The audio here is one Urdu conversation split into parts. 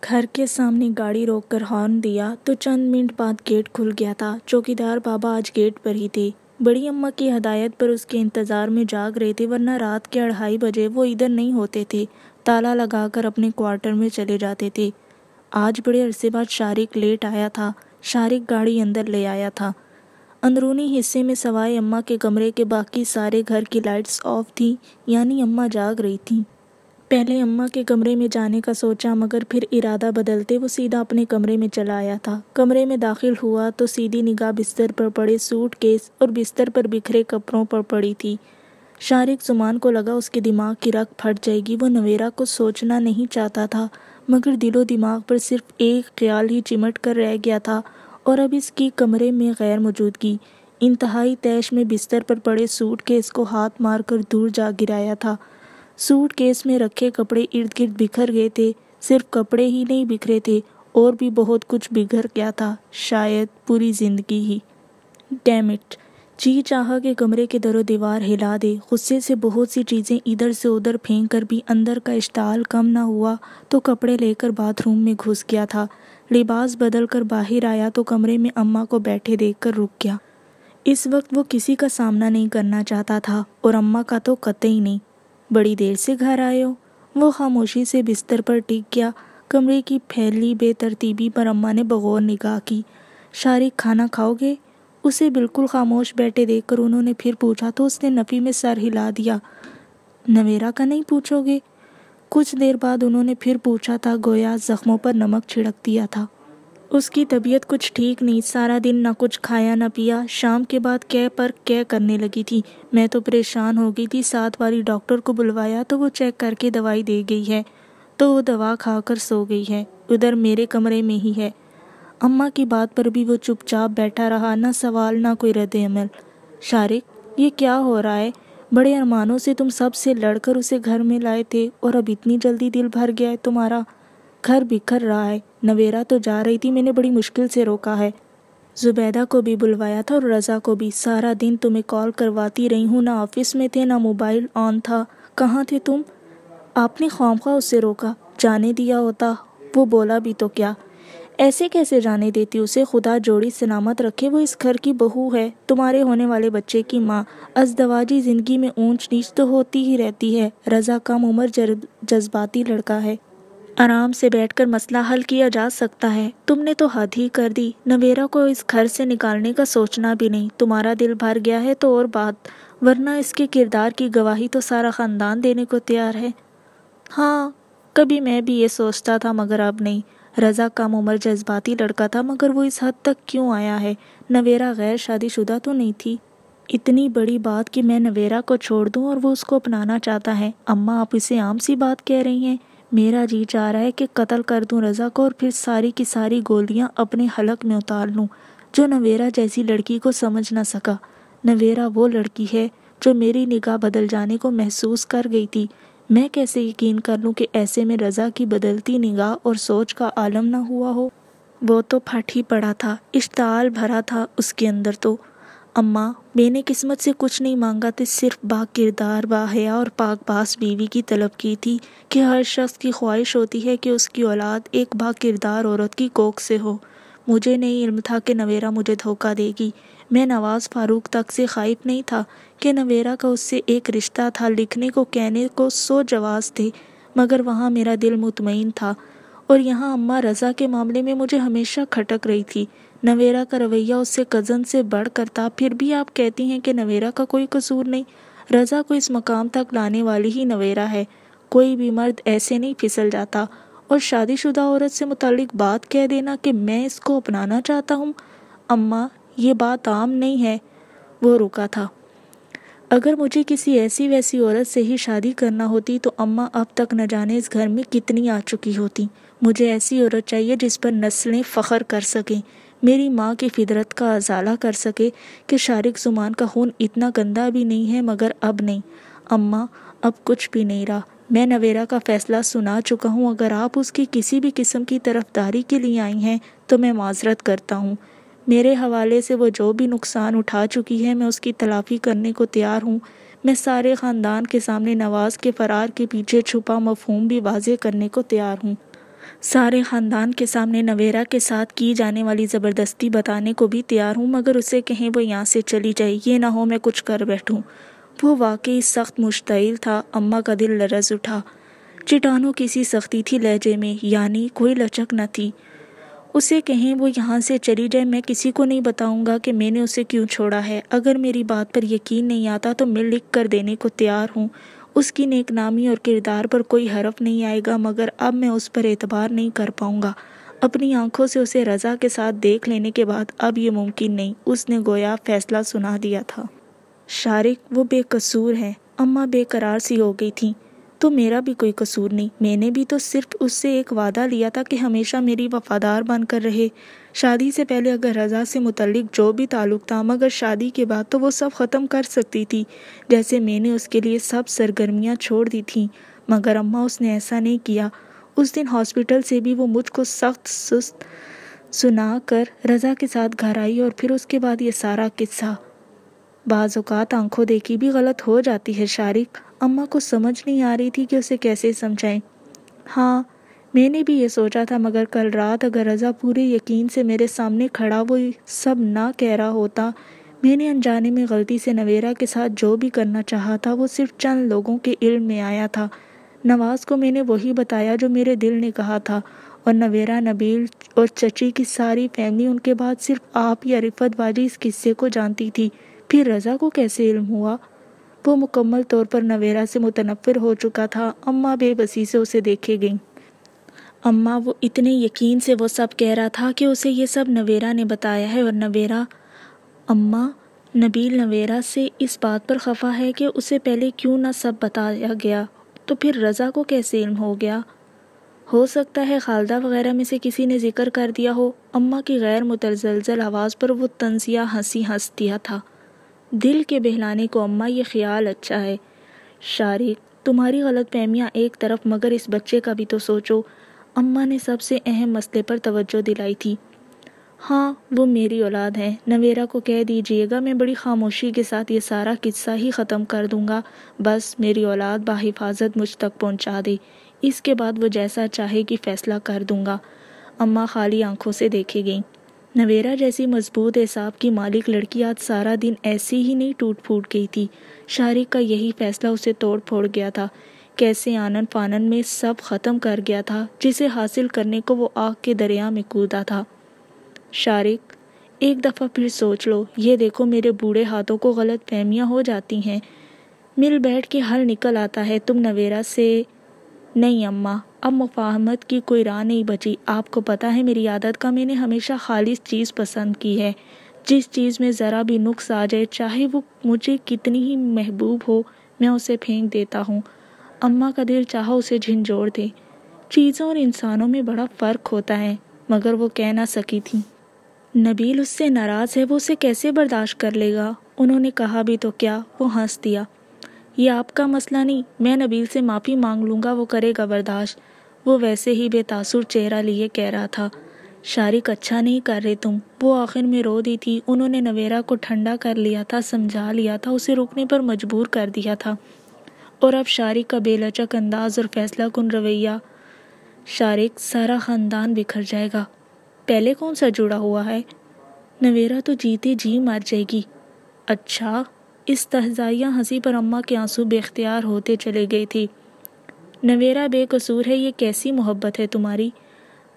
گھر کے سامنے گاڑی روک کر ہارن دیا تو چند منٹ بعد گیٹ کھل گیا تھا۔ چوکیدار بابا آج گیٹ پر ہی تھے۔ بڑی اماں کی ہدایت پر اس کے انتظار میں جاگ رہے تھے، ورنہ رات کے 2:30 بجے وہ ادھر نہیں ہوتے تھے، تالا لگا کر اپنے کوارٹر میں چلے جاتے تھے۔ آج بڑے عرصے بعد شارق لیٹ آیا تھا۔ شارق گاڑی اندر لے آیا تھا۔ اندرونی حصے میں سوائے اماں کے کمرے کے باقی سارے گھر کی لائٹس آف تھیں، یعنی اماں جاگ رہی تھیں۔ پہلے اماں کے کمرے میں جانے کا سوچا، مگر پھر ارادہ بدلتے وہ سیدھا اپنے کمرے میں چلا آیا تھا۔ کمرے میں داخل ہوا تو سیدھی نگاہ بستر پر پڑے سوٹ کیس اور بستر پر بکھرے کپڑوں پر پڑی تھی۔ شارق زمان کو لگا اس کے دماغ کی رگ پھٹ جائے گی۔ وہ نویرہ کو سوچنا نہیں چاہتا تھا، مگر دل و دماغ پر صرف ایک خیال ہی چمٹ کر رہ گیا تھا، اور اب اس کی کمرے میں غیر موجودگی۔ انتہائی طیش میں بستر پر پڑے سوٹ کیس کو ہاتھ مار کر دور جا گرایا تھا۔ سوٹ کیس میں رکھے کپڑے ارد گرد بکھر گئے تھے۔ صرف کپڑے ہی نہیں بکھرے تھے، اور بھی بہت کچھ بگڑ گیا تھا، شاید پوری زندگی ہی۔ Dam it! جی چاہا کہ کمرے کے در و دیوار ہلا دے۔ غصے سے بہت سی چیزیں ادھر سے ادھر پھینک کر بھی اندر کا اشتعال کم نہ ہوا تو کپڑے لے کر باتھ روم میں گھس گیا تھا۔ لباس بدل کر باہر آیا تو کمرے میں اماں کو بیٹھے دیکھ کر رک گیا۔ اس وقت وہ کسی کا سامنا نہیں کرنا چاہتا تھا، اور اماں کا تو قطعی نہیں۔ بڑی دیر سے گھر آئے ہو؟ وہ خاموشی سے بستر پر ٹک گیا۔ کمرے کی پھیلی بے ترتیبی پر اماں نے بغور نگاہ کی۔ شارق کھانا کھاؤ گے؟ اسے بالکل خاموش بیٹھے دیکھ کر انہوں نے پھر پوچھا تو اس نے نفی میں سر ہلا دیا۔ نویرہ کا نہیں پوچھو گے؟ کچھ دیر بعد انہوں نے پھر پوچھا تھا، گویا زخموں پر نمک چھڑک دیا تھا۔ اس کی طبیعت کچھ ٹھیک نہیں، سارا دن نہ کچھ کھایا نہ پیا، شام کے بعد کہہ پر کہہ کرنے لگی تھی۔ میں تو پریشان ہو گئی تھی، ساتھ والی ڈاکٹر کو بلوایا تو وہ چیک کر کے دوائی دے گئی ہے، تو وہ دوا کھا کر سو گئی ہے، ادھر میرے کمرے میں ہی ہے۔ اماں کی بات پر بھی وہ چپ چاپ بیٹھا رہا، نہ سوال نہ کوئی رد عمل۔ شارق، یہ کیا ہو رہا ہے؟ بڑے ارمانوں سے تم سب سے لڑ کر اسے گھر میں لائے تھے، اور اب اتنی جلدی دل بھر گیا ہے تمہارا؟ گھر بکھر رہا ہے، نویرہ تو جا رہی تھی، میں نے بڑی مشکل سے روکا ہے۔ زبیدہ کو بھی بلوایا تھا اور رضا کو بھی۔ سارا دن تمہیں کال کرواتی رہی ہوں، نہ آفس میں تھے نہ موبائل آن تھا، کہاں تھے تم؟ آپ نے خواہ اسے روکا، جانے دیا ہوتا، وہ بولا بھی تو کیا؟ ایسے کیسے جانے دیتی اسے؟ خدا جوڑی سلامت رکھے، وہ اس گھر کی بہو ہے، تمہارے ہونے والے بچے کی ماں۔ ازدواجی زندگی میں اونچ نیچ تو ہوتی ہی رہتی ہے۔ رضا کم عمر جذباتی لڑکا ہے، آرام سے بیٹھ کر مسئلہ حل کیا جا سکتا ہے۔ تم نے تو حد ہی کر دی، نویرہ کو اس گھر سے نکالنے کا سوچنا بھی نہیں۔ تمہارا دل بھر گیا ہے تو اور بات، ورنہ اس کے کردار کی گواہی تو سارا خاندان دینے کو تیار ہے۔ ہاں، کبھی میں بھی یہ سوچتا تھا، مگر اب نہیں۔ رضا کم عمر جذباتی لڑکا تھا، مگر وہ اس حد تک کیوں آیا ہے؟ نویرہ غیر شادی شدہ تو نہیں تھی؟ اتنی بڑی بات کہ میں نویرہ کو چھوڑ دوں اور وہ اس کو اپنانا چاہتا ہے؟ اماں، آپ اسے عام سی بات کہہ رہی ہیں۔ میرا جی چاہ رہا ہے کہ قتل کر دوں رضا کو، اور پھر ساری کی ساری گولیاں اپنے حلق میں اتار لوں، جو نویرہ جیسی لڑکی کو سمجھ نہ سکا۔ نویرہ وہ لڑکی ہے جو میری نگاہ بدل جانے کو محسوس کر گئی تھی۔ میں کیسے یقین کر لوں کہ ایسے میں رضا کی بدلتی نگاہ اور سوچ کا عالم نہ ہوا ہو؟ وہ تو پھٹ ہی پڑا تھا، اشتعال بھرا تھا اس کے اندر تو۔ اماں، میں نے قسمت سے کچھ نہیں مانگا تھا، صرف با کردار، با حیا اور پاک باز بیوی کی طلب کی تھی، کہ ہر شخص کی خواہش ہوتی ہے کہ اس کی اولاد ایک با کردار عورت کی کوکھ سے ہو۔ مجھے نہیں علم تھا کہ نویرہ مجھے دھوکہ دے گی۔ میں نواز فاروق تک سے خائف نہیں تھا کہ نویرہ کا اس سے ایک رشتہ تھا، لکھنے کو کہنے کو 100 جواز تھے، مگر وہاں میرا دل مطمئن تھا، اور یہاں اماں رضا کے معاملے میں مجھے ہمیشہ کھٹک رہی تھی۔ نویرہ کا رویہ اس سے کزن سے بڑھ کر تھا، پھر بھی آپ کہتی ہیں کہ نویرہ کا کوئی قصور نہیں؟ رضا کو اس مقام تک لانے والی ہی نویرہ ہے، کوئی بھی مرد ایسے نہیں پھسل جاتا۔ اور شادی شدہ عورت سے متعلق بات کہہ دینا کہ میں اس کو اپنانا چاہتا ہوں، اماں یہ بات عام نہیں ہے۔ وہ رکا تھا۔ اگر مجھے کسی ایسی ویسی عورت سے ہی شادی کرنا ہوتی تو اماں اب تک نہ جانے اس گھر میں کتنی آ چکی ہوتی۔ مجھے ایسی عورت چاہیے جس پر نسلیں فخر کر سکیں، میری ماں کی فطرت کا ازالہ کر سکے کہ شارق زمان کا خون اتنا گندا بھی نہیں ہے، مگر اب نہیں۔ اماں، اب کچھ بھی نہیں رہا، میں نویرہ کا فیصلہ سنا چکا ہوں۔ اگر آپ اس کی کسی بھی قسم کی طرفداری کے لیے آئی ہیں تو میں معذرت کرتا ہوں۔ میرے حوالے سے وہ جو بھی نقصان اٹھا چکی ہے، میں اس کی تلافی کرنے کو تیار ہوں۔ میں سارے خاندان کے سامنے نواز کے فرار کے پیچھے چھپا مفہوم بھی واضح کرنے کو تیار ہوں۔ سارے خاندان کے سامنے نویرا کے ساتھ کی جانے والی زبردستی بتانے کو بھی تیار ہوں، مگر اسے کہیں وہ یہاں سے چلی جائے، یہ نہ ہو میں کچھ کر بیٹھوں۔ وہ واقعی سخت مشتعل تھا۔ اماں کا دل لرز اٹھا۔ چٹانوں کی سی سختی تھی لہجے میں، یعنی کوئی لچک نہ تھی۔ اسے کہیں وہ یہاں سے چلی جائے، میں کسی کو نہیں بتاؤں گا کہ میں نے اسے کیوں چھوڑا ہے۔ اگر میری بات پر یقین نہیں آتا تو میں لکھ کر دینے کو تیار ہوں۔ اس کی نیک نامی اور کردار پر کوئی حرف نہیں آئے گا، مگر اب میں اس پر اعتبار نہیں کر پاؤں گا۔ اپنی آنکھوں سے اسے رضا کے ساتھ دیکھ لینے کے بعد اب یہ ممکن نہیں۔ اس نے گویا فیصلہ سنا دیا تھا۔ شارق، وہ بے قصور ہے۔ اماں بے قرار سی ہو گئی تھیں۔ تو میرا بھی کوئی قصور نہیں، میں نے بھی تو صرف اس سے ایک وعدہ لیا تھا کہ ہمیشہ میری وفادار بن کر رہے۔ شادی سے پہلے اگر رضا سے متعلق جو بھی تعلق تھا، مگر شادی کے بعد تو وہ سب ختم کر سکتی تھی، جیسے میں نے اس کے لیے سب سرگرمیاں چھوڑ دی تھیں۔ مگر اماں، اس نے ایسا نہیں کیا۔ اس دن ہاسپٹل سے بھی وہ مجھ کو سخت سست سنا کر رضا کے ساتھ گھر آئی، اور پھر اس کے بعد یہ سارا قصہ۔ بعض اوقات آنکھوں دیکھی بھی غلط ہو جاتی ہے شارق۔ اماں کو سمجھ نہیں آ رہی تھی کہ اسے کیسے سمجھائیں۔ ہاں، میں نے بھی یہ سوچا تھا، مگر کل رات اگر رضا پورے یقین سے میرے سامنے کھڑا وہ سب نہ کہہ رہا ہوتا۔ میں نے انجانے میں غلطی سے نویرا کے ساتھ جو بھی کرنا چاہا تھا وہ صرف چند لوگوں کے علم میں آیا تھا۔ نواز کو میں نے وہی بتایا جو میرے دل نے کہا تھا، اور نویرا، نبیل اور چچی کی ساری فیملی ان کے بعد صرف آپ یا رفت باجی اس قصے کو جانتی تھی۔ پھر رضا کو کیسے علم ہوا؟ وہ مکمل طور پر نویرا سے متنفر ہو چکا تھا۔ اماں بے بسی سے اسے دیکھے گئیں۔ اماں، وہ اتنے یقین سے وہ سب کہہ رہا تھا کہ اسے یہ سب نویرا نے بتایا ہے، اور نویرا… اماں، نبیل نویرا سے اس بات پر خفا ہے کہ اسے پہلے کیوں نہ سب بتایا گیا، تو پھر رضا کو کیسے علم ہو گیا؟ ہو سکتا ہے خالدہ وغیرہ میں سے کسی نے ذکر کر دیا ہو۔ اماں کی غیر متزلزل آواز پر وہ طنزیہ ہنسی ہنس دیا تھا۔ دل کے بہلانے کو اماں، یہ خیال اچھا ہے۔ شارق، تمہاری غلط فہمیاں ایک طرف، مگر اس بچے کا بھی تو سوچو۔ اماں نے سب سے اہم مسئلے پر توجہ دلائی تھی۔ ہاں، وہ میری اولاد ہے۔ نویرا کو کہہ دیجئے گا میں بڑی خاموشی کے ساتھ یہ سارا قصہ ہی ختم کر دوں گا۔ بس میری اولاد بحفاظت مجھ تک پہنچا دے، اس کے بعد وہ جیسا چاہے گی فیصلہ کر دوں گا۔ اماں خالی آنکھوں سے دیکھے گئیں۔ نویرا جیسی مضبوط اعصاب کی مالک لڑکی آج سارا دن ایسی ہی نہیں ٹوٹ پھوٹ گئی تھی۔ شارق کا یہی فیصلہ اسے توڑ پھوڑ گیا تھا۔ کیسے آنن فانن میں سب ختم کر گیا تھا، جسے حاصل کرنے کو وہ آگ کے دریا میں کودا تھا۔ شارق، ایک دفعہ پھر سوچ لو۔ یہ دیکھو، میرے بوڑھے ہاتھوں کو غلط فہمیاں ہو جاتی ہیں، مل بیٹھ کے حل نکل آتا ہے۔ تم نویرا سے… نہیں اماں، اب مفاہمت کی کوئی راہ نہیں بچی۔ آپ کو پتہ ہے میری عادت کا، میں نے ہمیشہ خالص چیز پسند کی ہے۔ جس چیز میں ذرا بھی نقص آ جائے، چاہے وہ مجھے کتنی ہی محبوب ہو، میں اسے پھینک دیتا ہوں۔ اماں کا دل چاہا اسے جھنجھوڑ دے۔ چیزوں اور انسانوں میں بڑا فرق ہوتا ہے، مگر وہ کہہ نہ سکی تھی۔ نبیل اس سے ناراض ہے، وہ اسے کیسے برداشت کر لے گا؟ انہوں نے کہا بھی تو کیا؟ وہ ہنس دیا۔ یہ آپ کا مسئلہ نہیں، میں نبیل سے معافی مانگ لوں گا، وہ کرے گا برداشت۔ وہ ویسے ہی بے تاثر چہرہ لیے کہہ رہا تھا۔ شارق، اچھا نہیں کر رہے تم۔ وہ آخر میں رو دی تھی۔ انہوں نے نویرا کو ٹھنڈا کر لیا تھا، سمجھا لیا تھا، اسے رکنے پر مجبور کر دیا تھا، اور اب شارق کا بے لچک انداز اور فیصلہ کن رویہ… شارق، سارا خاندان بکھر جائے گا۔ پہلے کون سا جڑا ہوا ہے؟ نویرا تو جیتے جی مر جائے گی۔ اچھا؟ استہزائیہ ہنسی پر اماں کے آنسو بے اختیار ہوتے چلے گئے تھے۔ نویرا بے قصور ہے، یہ کیسی محبت ہے تمہاری؟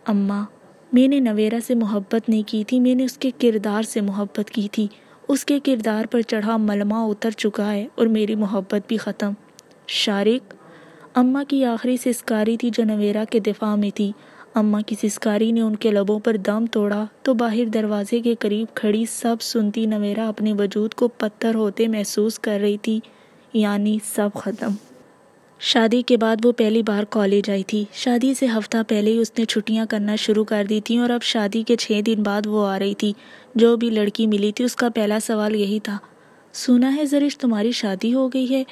اماں، میں نے نویرا سے محبت نہیں کی تھی، میں نے اس کے کردار سے محبت کی تھی۔ اس کے کردار پر چڑھا ملمہ اتر چکا ہے، اور میری محبت بھی ختم۔ شارق، اماں کی آخری سسکاری تھی جو نویرا کے دفاع میں تھی۔ اماں کی سسکاری نے ان کے لبوں پر دم توڑا تو باہر دروازے کے قریب کھڑی سب سنتی نویرا اپنے وجود کو پتھر ہوتے محسوس کر رہی تھی، یعنی سب ختم۔ شادی کے بعد وہ پہلی بار کالج آئی تھی۔ شادی سے ہفتہ پہلے ہی اس نے چھٹیاں کرنا شروع کر دی تھیں، اور اب شادی کے 6 دن بعد وہ آ رہی تھی۔ جو بھی لڑکی ملی تھی اس کا پہلا سوال یہی تھا، سنا ہے زرش تمہاری شادی ہو گئی ہے؟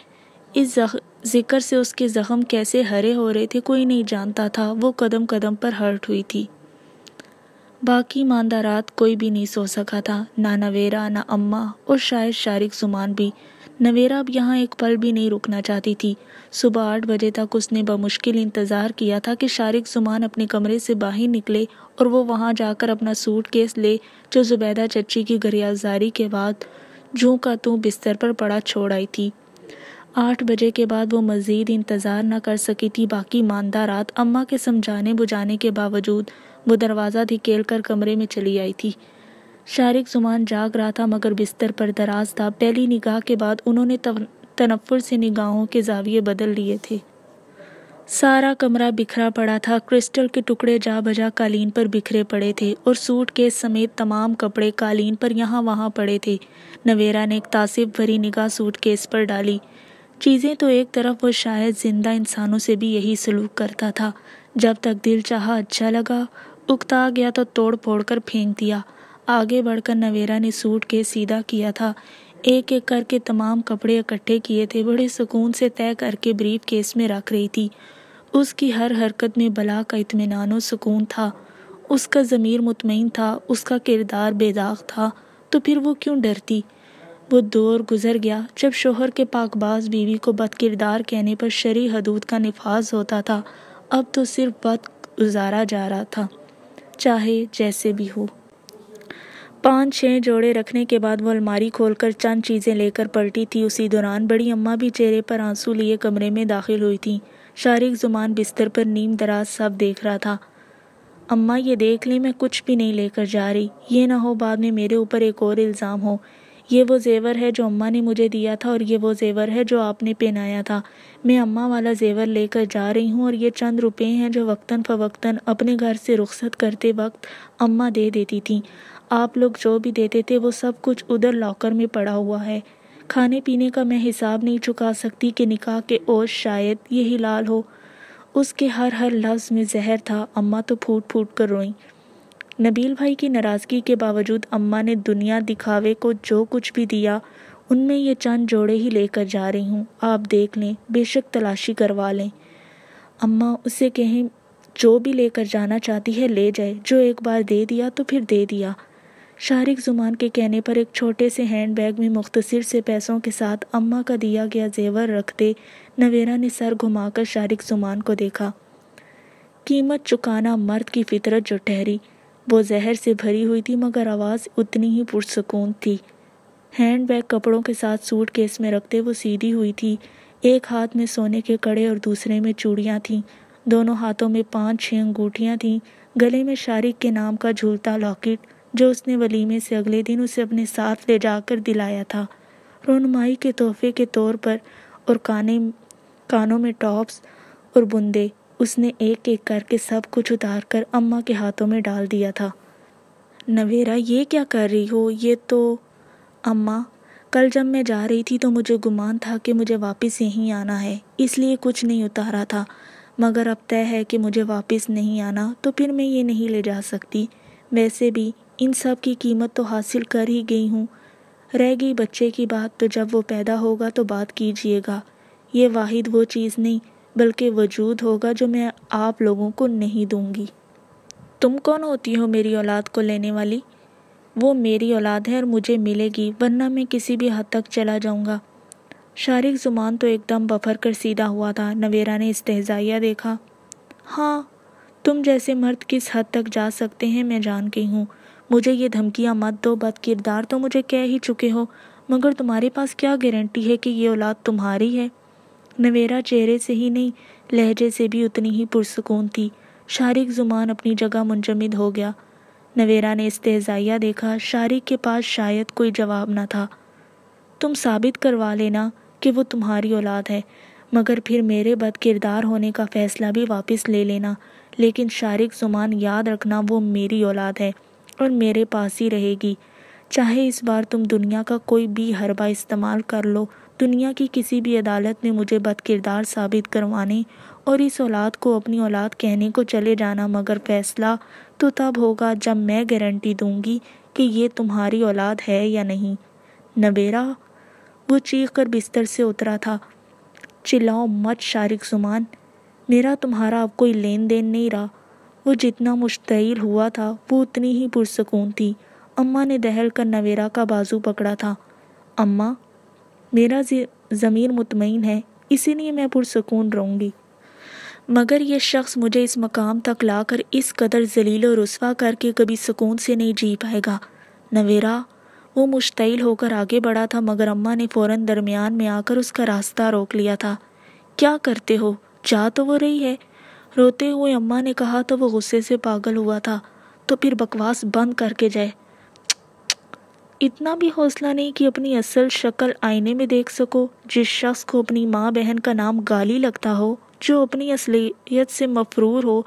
اس ذکر سے اس کے زخم کیسے ہرے ہو رہے تھے کوئی نہیں جانتا تھا۔ وہ قدم قدم پر ہرٹ ہوئی تھی۔ باقی ماندہ رات کوئی بھی نہیں سو سکا تھا، نہ نویرا، نہ اماں اور شاید شارق زمان بھی۔ نویرا اب یہاں ایک پل بھی نہیں رکنا چاہتی تھی۔ صبح 8 بجے تک اس نے بمشکل انتظار کیا تھا کہ شارق زمان اپنے کمرے سے باہر نکلے اور وہ وہاں جا کر اپنا سوٹ کیس لے جو زبیدہ چچی کی گریزاری کے بعد جوں کا توں بستر پر پڑا چھوڑ آئی تھی۔ 8 بجے کے بعد وہ مزید انتظار نہ کر سکی تھی۔ باقی ماندہ رات اماں کے سمجھانے بجھانے کے باوجود وہ دروازہ دھکیل کر کمرے میں چلی آئی تھی۔ شارق زمان جاگ رہا تھا مگر بستر پر دراز تھا۔ پہلی نگاہ کے بعد انہوں نے تنفر سے نگاہوں کے زاویے بدل لیے تھے۔ سارا کمرہ بکھرا پڑا تھا، کرسٹل کے ٹکڑے جا بجا قالین پر بکھرے پڑے تھے اور سوٹ کیس سمیت تمام کپڑے قالین پر یہاں وہاں پڑے تھے۔ نویرا نے ایک تعصب بھری نگاہ سوٹ کیس پر ڈالی۔ چیزیں تو ایک طرف، وہ شاید زندہ انسانوں سے بھی یہی سلوک کرتا تھا۔ جب تک دل چاہا اچھا لگا، اکتا گیا تو توڑ پھوڑ کر پھینک دیا۔ آگے بڑھ کر نویرا نے سوٹ کیس سیدھا کیا تھا، ایک ایک کر کے تمام کپڑے اکٹھے کیے تھے، بڑے سکون سے طے کر کے بریف کیس میں رکھ رہی تھی۔ اس کی ہر حرکت میں بلا کا اطمینان و سکون تھا، اس کا ضمیر مطمئن تھا، اس کا کردار بے داغ تھا، تو پھر وہ کیوں ڈرتی؟ وہ دور گزر گیا جب شوہر کے پاک باز بیوی کو بد کردار کہنے پر شرعی حدود کا نفاذ ہوتا تھا، اب تو صرف بد گزارا جا رہا تھا، چاہے جیسے بھی ہو۔ 5-6 جوڑے رکھنے کے بعد وہ الماری کھول کر چند چیزیں لے کر پلٹی تھی۔ اسی دوران بڑی اماں بھی چہرے پر آنسو لیے کمرے میں داخل ہوئی تھیں۔ شارق زمان بستر پر نیم دراز سب دیکھ رہا تھا۔ اماں یہ دیکھ لیں میں کچھ بھی نہیں لے کر جا رہی، یہ نہ ہو بعد میں میرے اوپر ایک اور الزام ہو۔ یہ وہ زیور ہے جو اماں نے مجھے دیا تھا اور یہ وہ زیور ہے جو آپ نے پہنایا تھا۔ میں اماں والا زیور لے کر جا رہی ہوں اور یہ چند روپے ہیں جو وقتاً فوقتاً اپنے گھر سے رخصت کرتے وقت اماں دے دیتی تھیں۔ آپ لوگ جو بھی دیتے تھے وہ سب کچھ ادھر لاکر میں پڑا ہوا ہے۔ کھانے پینے کا میں حساب نہیں چکا سکتی کہ نکاح کے اوج شاید یہی لال ہو۔ اس کے ہر لفظ میں زہر تھا۔ اماں تو پھوٹ پھوٹ کر روئیں۔ نبیل بھائی کی ناراضگی کے باوجود اماں نے دنیا دکھاوے کو جو کچھ بھی دیا ان میں یہ چند جوڑے ہی لے کر جا رہی ہوں، آپ دیکھ لیں، بے شک تلاشی کروا لیں۔ اماں اسے کہیں جو بھی لے کر جانا چاہتی ہے لے جائے، جو ایک بار دے دیا تو پھر دے دیا۔ شارق زمان کے کہنے پر ایک چھوٹے سے ہینڈ بیگ میں مختصر سے پیسوں کے ساتھ اماں کا دیا گیا زیور رکھتے نویرا نے سر گھما کر شارق زمان کو دیکھا۔ قیمت چکانا مرد کی فطرت جو ٹھہری، وہ زہر سے بھری ہوئی تھی مگر آواز اتنی ہی پرسکون تھی۔ ہینڈ بیگ کپڑوں کے ساتھ سوٹ کیس میں رکھتے وہ سیدھی ہوئی تھی۔ ایک ہاتھ میں سونے کے کڑے اور دوسرے میں چوڑیاں تھیں، دونوں ہاتھوں میں 5-6 انگوٹھیاں تھیں، گلے میں شارق کے نام کا جھولتا لاکٹ جو اس نے ولیمے سے اگلے دن اسے اپنے ساتھ لے جا کر دلایا تھا، رونمائی کے تحفے کے طور پر، اور کانوں میں ٹاپس اور بندے۔ اس نے ایک ایک کر کے سب کچھ اتار کر اماں کے ہاتھوں میں ڈال دیا تھا۔ نویرا یہ کیا کر رہی ہو؟ یہ تو اماں، کل جب میں جا رہی تھی تو مجھے گمان تھا کہ مجھے واپس یہیں آنا ہے، اس لیے کچھ نہیں اتارا تھا، مگر اب طے ہے کہ مجھے واپس نہیں آنا تو پھر میں یہ نہیں لے جا سکتی۔ ویسے بھی ان سب کی قیمت تو حاصل کر ہی گئی ہوں، رہ گئی بچے کی بات تو جب وہ پیدا ہوگا تو بات کیجیے گا۔ یہ واحد وہ چیز نہیں بلکہ وجود ہوگا جو میں آپ لوگوں کو نہیں دوں گی۔ تم کون ہوتی ہو میری اولاد کو لینے والی؟ وہ میری اولاد ہے اور مجھے ملے گی، ورنہ میں کسی بھی حد تک چلا جاؤں گا۔ شارق زمان تو ایک دم بفر کر سیدھا ہوا تھا۔ نویرا نے استہزائیہ دیکھا۔ ہاں، تم جیسے مرد کس حد تک جا سکتے ہیں میں جان گئی ہوں۔ مجھے یہ دھمکیاں مت دو، بد کردار تو مجھے کہہ ہی چکے ہو، مگر تمہارے پاس کیا گارنٹی ہے کہ یہ اولاد تمہاری ہے؟ نویرا چہرے سے ہی نہیں لہجے سے بھی اتنی ہی پرسکون تھی۔ شارق زمان اپنی جگہ منجمد ہو گیا۔ نویرا نے استہزائیہ دیکھا۔ شارق کے پاس شاید کوئی جواب نہ تھا۔ تم ثابت کروا لینا کہ وہ تمہاری اولاد ہے، مگر پھر میرے بد کردار ہونے کا فیصلہ بھی واپس لے لینا، لیکن شارق زمان یاد رکھنا وہ میری اولاد ہے اور میرے پاس ہی رہے گی، چاہے اس بار تم دنیا کا کوئی بھی حربہ استعمال کر لو، دنیا کی کسی بھی عدالت میں مجھے بد کردار ثابت کروانے اور اس اولاد کو اپنی اولاد کہنے کو چلے جانا، مگر فیصلہ تو تب ہوگا جب میں گارنٹی دوں گی کہ یہ تمہاری اولاد ہے یا نہیں۔ نویرا، وہ چیخ کر بستر سے اترا تھا۔ چلاؤ مت شارق زمان، میرا تمہارا اب کوئی لین دین نہیں رہا۔ وہ جتنا مشتعل ہوا تھا وہ اتنی ہی پرسکون تھی۔ اماں نے دہل کر نویرا کا بازو پکڑا تھا۔ اماں، میرا ضمیر مطمئن ہے، اسی لیے میں پرسکون رہوں گی، مگر یہ شخص مجھے اس مقام تک لا کر اس قدر ذلیل و رسوا کر کے کبھی سکون سے نہیں جی پائے گا۔ نویرا، وہ مشتعل ہو کر آگے بڑھا تھا مگر اماں نے فوراً درمیان میں آ کر اس کا راستہ روک لیا تھا۔ کیا کرتے ہو؟ جا تو وہ رہی ہے، روتے ہوئے اماں نے کہا تو وہ غصے سے پاگل ہوا تھا۔ تو پھر بکواس بند کر کے جائے۔ اتنا بھی حوصلہ نہیں کہ اپنی اصل شکل آئینے میں دیکھ سکو؟ جس شخص کو اپنی ماں بہن کا نام گالی لگتا ہو، جو اپنی اصلیت سے مفرور ہو،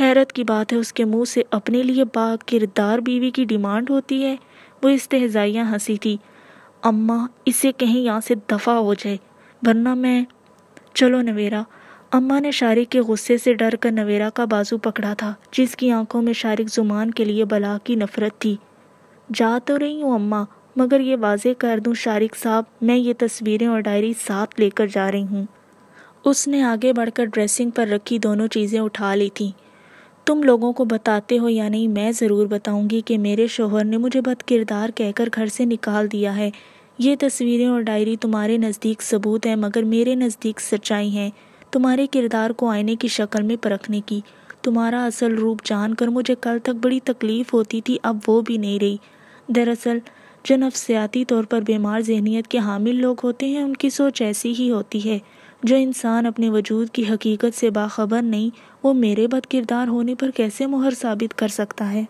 حیرت کی بات ہے اس کے منہ سے اپنے لیے با کردار بیوی کی ڈیمانڈ ہوتی ہے۔ وہ استہزائیہ ہنسی تھی۔ اماں، اسے کہیں یہاں سے دفع ہو جائے ورنہ میں… چلو نویرا۔ اماں نے شارق کے غصے سے ڈر کر نویرا کا بازو پکڑا تھا، جس کی آنکھوں میں شارق زمان کے لیے بلا کی نفرت تھی۔ جا تو رہی ہوں اماں، مگر یہ واضح کر دوں شارق صاحب، میں یہ تصویریں اور ڈائری ساتھ لے کر جا رہی ہوں۔ اس نے آگے بڑھ کر ڈریسنگ پر رکھی دونوں چیزیں اٹھا لی تھیں۔ تم لوگوں کو بتاتے ہو یا نہیں، میں ضرور بتاؤں گی کہ میرے شوہر نے مجھے بد کردار کہہ کر گھر سے نکال دیا ہے۔ یہ تصویریں اور ڈائری تمہارے نزدیک ثبوت ہے مگر میرے نزدیک سچائی ہیں، تمہارے کردار کو آئینے کی شکل میں پرکھنے کی۔ تمہارا اصل روپ جان کر مجھے کل تک بڑی تکلیف ہوتی تھی، اب وہ بھی نہیں رہی۔ دراصل جو نفسیاتی طور پر بیمار ذہنیت کے حامل لوگ ہوتے ہیں ان کی سوچ ایسی ہی ہوتی ہے۔ جو انسان اپنے وجود کی حقیقت سے باخبر نہیں، وہ میرے بد کردار ہونے پر کیسے مہر ثابت کر سکتا ہے؟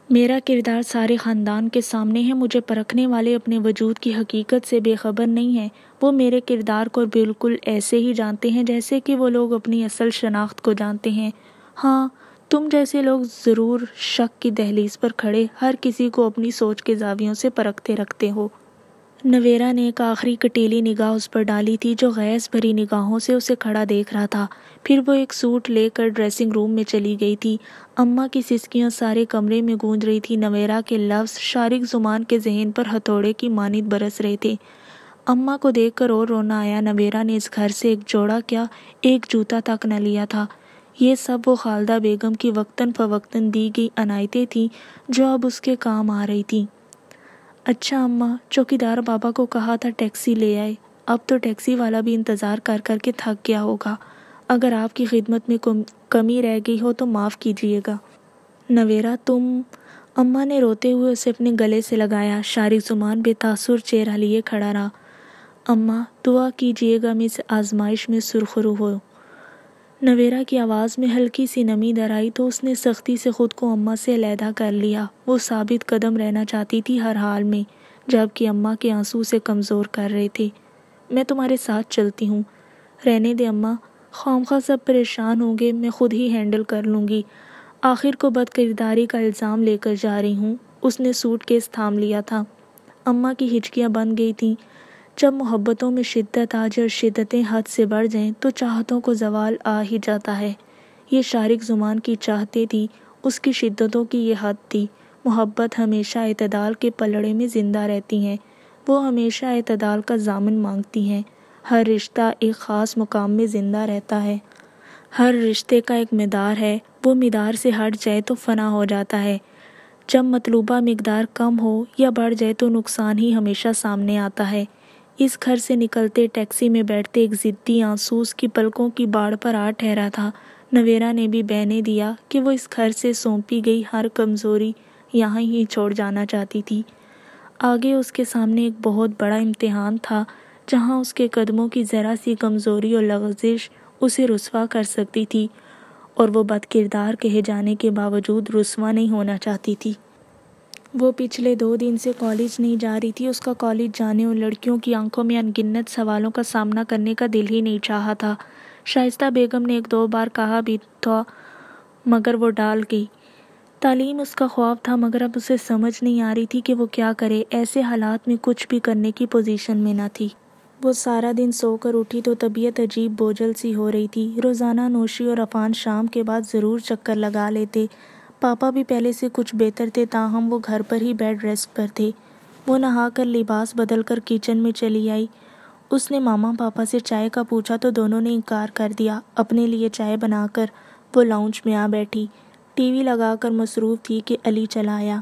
میرا کردار سارے خاندان کے سامنے ہے، مجھے پرکھنے والے اپنے وجود کی حقیقت سے بے خبر نہیں ہیں، وہ میرے کردار کو بالکل ایسے ہی جانتے ہیں جیسے کہ وہ لوگ اپنی اصل شناخت کو جانتے ہیں۔ ہاں، تم جیسے لوگ ضرور شک کی دہلیز پر کھڑے ہر کسی کو اپنی سوچ کے زاویوں سے پرکھتے رکھتے ہو۔ نویرا نے ایک آخری کٹیلی نگاہ اس پر ڈالی تھی جو غیظ بھری نگاہوں سے اسے کھڑا دیکھ رہا تھا، پھر وہ ایک سوٹ لے کر ڈریسنگ روم میں چلی گئی تھی۔ اماں کی سسکیاں سارے کمرے میں گونج رہی تھی۔ نویرا کے لفظ شارق زمان کے ذہن پر ہتھوڑے کی مانند برس رہے تھے۔ اماں کو دیکھ کر اور رونا آیا۔ نویرا نے اس گھر سے ایک جوڑا کیا، ایک جوتا تک نہ لیا تھا۔ یہ سب وہ خالدہ بیگم کی وقتاً فوقتاً دی گئی عنایتیں تھیں جو اب اس کے کام آ رہی تھیں۔ اچھا اماں، چوکیدار بابا کو کہا تھا ٹیکسی لے آئے، اب تو ٹیکسی والا بھی انتظار کر کر کے تھک گیا ہوگا۔ اگر آپ کی خدمت میں کمی رہ گئی ہو تو معاف کیجیے گا۔ نویرا تم… اماں نے روتے ہوئے اسے اپنے گلے سے لگایا۔ شارق زمان بے تاثر چہرہ لیے کھڑا رہا۔ اماں، دعا کیجیے گا میں اس آزمائش میں سرخرو ہو۔ نویرا کی آواز میں ہلکی سی نمی در آئی تو اس نے سختی سے خود کو اماں سے علیحدہ کر لیا۔ وہ ثابت قدم رہنا چاہتی تھی ہر حال میں، جبکہ اماں کے آنسو اسے کمزور کر رہے تھے۔ میں تمہارے ساتھ چلتی ہوں۔ رہنے دے اماں، خواہ سب پریشان ہوں گے، میں خود ہی ہینڈل کر لوں گی۔ آخر کو بد کرداری کا الزام لے کر جا رہی ہوں۔ اس نے سوٹ کیس تھام لیا تھا۔ اماں کی ہچکیاں بن گئی تھیں۔ جب محبتوں میں شدت آ جائے اور شدتیں حد سے بڑھ جائیں تو چاہتوں کو زوال آ ہی جاتا ہے۔ یہ شارق زمان کی چاہتیں تھی، اس کی شدتوں کی یہ حد تھی۔ محبت ہمیشہ اعتدال کے پلڑے میں زندہ رہتی ہیں، وہ ہمیشہ اعتدال کا ضامن مانگتی ہیں۔ ہر رشتہ ایک خاص مقام میں زندہ رہتا ہے۔ ہر رشتے کا ایک مقدار ہے، وہ مقدار سے ہٹ جائے تو فنا ہو جاتا ہے۔ جب مطلوبہ مقدار کم ہو یا بڑھ جائے تو نقصان ہی ہمیشہ سامنے آتا ہے۔ اس گھر سے نکلتے ٹیکسی میں بیٹھتے ایک ضدی آنسو اس کی پلکوں کی باڑ پر آ ٹھہرا تھا۔ نویرا نے بھی بہنے دیا کہ وہ اس گھر سے سونپی گئی ہر کمزوری یہاں ہی چھوڑ جانا چاہتی تھی۔ آگے اس کے سامنے ایک بہت بڑا امتحان تھا جہاں اس کے قدموں کی ذرا سی کمزوری اور لغزش اسے رسوا کر سکتی تھی، اور وہ بد کردار کہے جانے کے باوجود رسوا نہیں ہونا چاہتی تھی۔ وہ پچھلے 2 دن سے کالج نہیں جا رہی تھی۔ اس کا کالج جانے اور لڑکیوں کی آنکھوں میں ان گنت سوالوں کا سامنا کرنے کا دل ہی نہیں چاہا تھا۔ شائستہ بیگم نے 1-2 بار کہا بھی تھا مگر وہ ٹال گئی۔ تعلیم اس کا خواب تھا مگر اب اسے سمجھ نہیں آ رہی تھی کہ وہ کیا کرے۔ ایسے حالات میں کچھ بھی کرنے کی پوزیشن میں نہ تھی۔ وہ سارا دن سو کر اٹھی تو طبیعت عجیب بوجھل سی ہو رہی تھی۔ روزانہ نوشی اور عفان شام کے بعد ضرور چکر لگا لیتے۔ پاپا بھی پہلے سے کچھ بہتر تھے، تاہم وہ گھر پر ہی بیڈ ریسٹ پر تھے۔ وہ نہا کر لباس بدل کر کچن میں چلی آئی۔ اس نے ماما پاپا سے چائے کا پوچھا تو دونوں نے انکار کر دیا۔ اپنے لیے چائے بنا کر وہ لاؤنج میں آ بیٹھی۔ ٹی وی لگا کر مصروف تھی کہ علی چلا آیا۔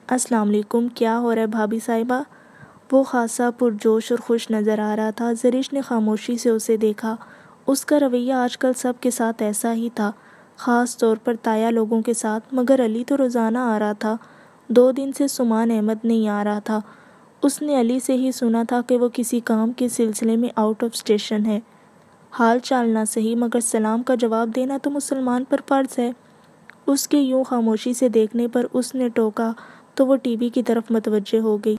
السلام علیکم، کیا ہو رہا ہے بھابھی صاحبہ؟ وہ خاصا پرجوش اور خوش نظر آ رہا تھا۔ زرش نے خاموشی سے اسے دیکھا۔ اس کا رویہ آج کل سب کے ساتھ ایسا ہی تھا، خاص طور پر تایا لوگوں کے ساتھ، مگر علی تو روزانہ آ رہا تھا۔ 2 دن سے سمان احمد نہیں آ رہا تھا۔ اس نے علی سے ہی سنا تھا کہ وہ کسی کام کے سلسلے میں آؤٹ آف اسٹیشن ہے۔ حال چال نہ صحیح، مگر سلام کا جواب دینا تو مسلمان پر فرض ہے۔ اس کے یوں خاموشی سے دیکھنے پر اس نے ٹوکا تو وہ ٹی وی کی طرف متوجہ ہو گئی۔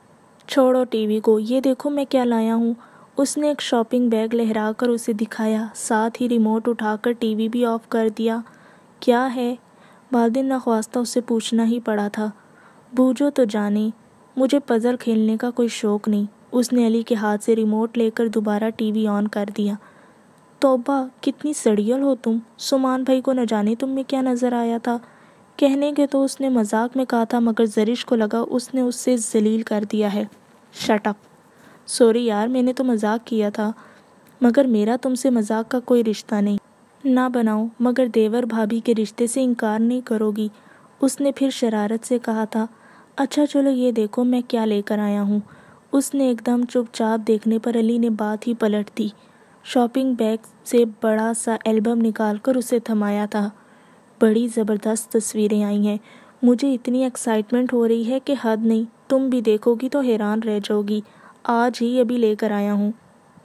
چھوڑو ٹی وی کو، یہ دیکھو میں کیا لایا ہوں۔ اس نے ایک شاپنگ بیگ لہرا کر اسے دکھایا، ساتھ ہی ریموٹ اٹھا کر ٹی وی بھی آف کر دیا۔ کیا ہے؟ والدین نخواستہ اسے پوچھنا ہی پڑا تھا۔ بوجھو تو جانے، مجھے پزل کھیلنے کا کوئی شوق نہیں۔ اس نے علی کے ہاتھ سے ریموٹ لے کر دوبارہ ٹی وی آن کر دیا۔ توبہ، کتنی سڑیل ہو تم! سمان بھائی کو نہ جانے تم میں کیا نظر آیا تھا۔ کہنے کے تو اس نے مذاق میں کہا تھا، مگر زرش کو لگا اس نے اس سے ذلیل کر دیا ہے۔ Shut up! سوری یار، میں نے تو مذاق کیا تھا، مگر میرا تم سے مذاق کا کوئی رشتہ نہیں۔ نہ بناؤ، مگر دیور بھابھی کے رشتے سے انکار نہیں کرو گی۔ اس نے پھر شرارت سے کہا تھا۔ اچھا چلو یہ دیکھو میں کیا لے کر آیا ہوں۔ اس نے ایک دم چپ چاپ دیکھنے پر علی نے بات ہی پلٹ دی۔ شاپنگ بیگ سے بڑا سا البم نکال کر اسے تھمایا تھا۔ بڑی زبردست تصویریں آئی ہیں، مجھے اتنی ایکسائٹمنٹ ہو رہی ہے کہ حد نہیں، تم بھی دیکھو گی تو حیران رہ جاؤ گی۔ آج ہی ابھی لے کر آیا ہوں،